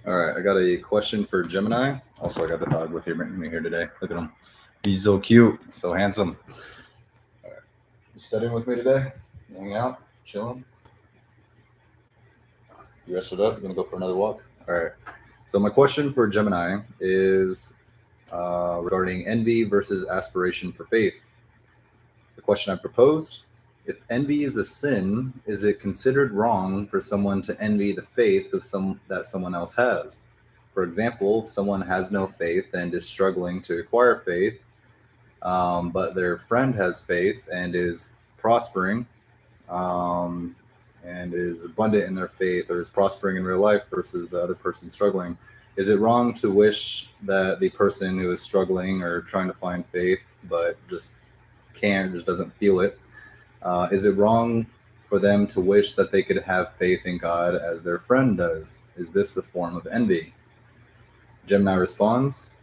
All right, I got a question for Gemini. Also, I got the dog with me here today. Look at him. He's so cute, so handsome. You studying with me today? You hanging out, chilling? You rested up? You gonna go for another walk? All right. So my question for Gemini is regarding envy versus aspiration for faith. The question I proposed: if envy is a sin, is it considered wrong for someone to envy the faith of some that someone else has? For example, if someone has no faith and is struggling to acquire faith, but their friend has faith and is prospering, um, and is abundant in their faith or is prospering in real life versus the other person struggling, is it wrong to wish that the person who is struggling or trying to find faith but just doesn't feel it? Is it wrong for them to wish that they could have faith in God as their friend does? Is this a form of envy? Gemini responds: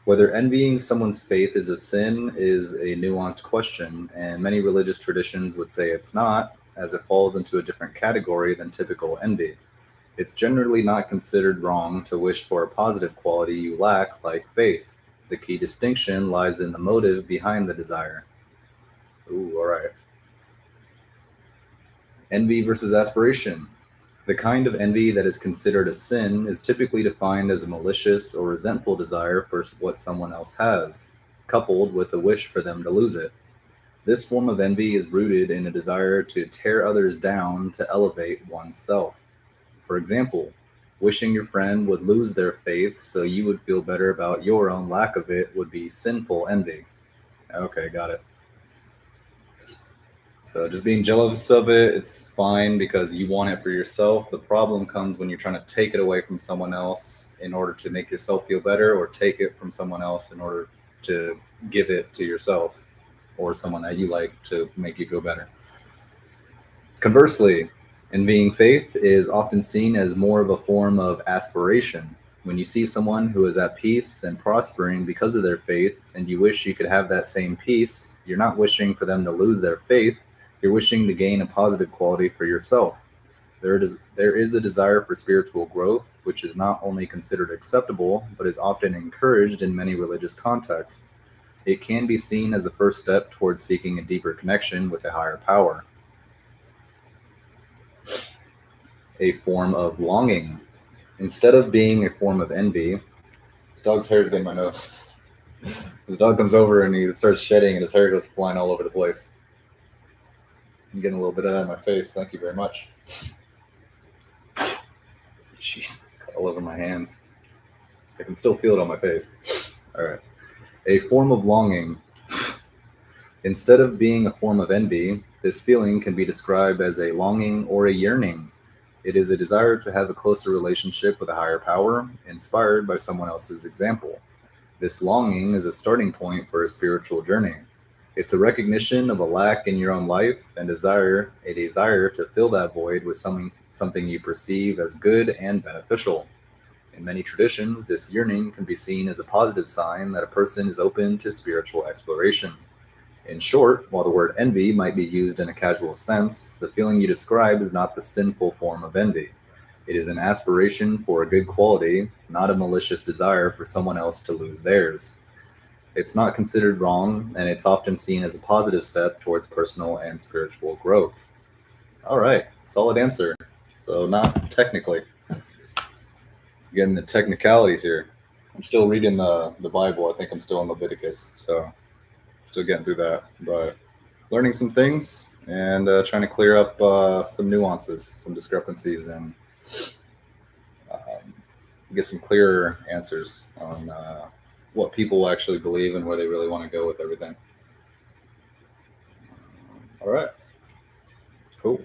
whether envying someone's faith is a sin is a nuanced question, and many religious traditions would say it's not, as it falls into a different category than typical envy. It's generally not considered wrong to wish for a positive quality you lack, like faith. The key distinction lies in the motive behind the desire. Ooh, all right. Envy versus aspiration. The kind of envy that is considered a sin is typically defined as a malicious or resentful desire for what someone else has, coupled with a wish for them to lose it. This form of envy is rooted in a desire to tear others down to elevate oneself. For example, wishing your friend would lose their faith so you would feel better about your own lack of it would be sinful envy. Okay, got it. So just being jealous of it, it's fine because you want it for yourself. The problem comes when you're trying to take it away from someone else in order to make yourself feel better, or take it from someone else in order to give it to yourself or someone that you like to make you feel better. Conversely, envying faith is often seen as more of a form of aspiration. When you see someone who is at peace and prospering because of their faith, and you wish you could have that same peace, you're not wishing for them to lose their faith, you're wishing to gain a positive quality for yourself. There is a desire for spiritual growth, which is not only considered acceptable, but is often encouraged in many religious contexts. It can be seen as the first step towards seeking a deeper connection with a higher power, a form of longing. Instead of being a form of envy, this dog's hair is getting my nose. This dog comes over and he starts shedding, and his hair goes flying all over the place. I'm getting a little bit out of my face. Thank you very much. Jeez, all over my hands. I can still feel it on my face. All right. A form of longing. Instead of being a form of envy, this feeling can be described as a longing or a yearning. It is a desire to have a closer relationship with a higher power, inspired by someone else's example. This longing is a starting point for a spiritual journey. It's a recognition of a lack in your own life and a desire to fill that void with something you perceive as good and beneficial. In many traditions, this yearning can be seen as a positive sign that a person is open to spiritual exploration. In short, while the word envy might be used in a casual sense, the feeling you describe is not the sinful form of envy. It is an aspiration for a good quality, not a malicious desire for someone else to lose theirs. It's not considered wrong, and it's often seen as a positive step towards personal and spiritual growth. All right, solid answer. So, not technically. Getting the technicalities here. I'm still reading the Bible. I think I'm still in Leviticus, so still getting through that. But learning some things and trying to clear up some nuances, some discrepancies, and um, get some clearer answers on what people actually believe and where they really want to go with everything. All right, cool.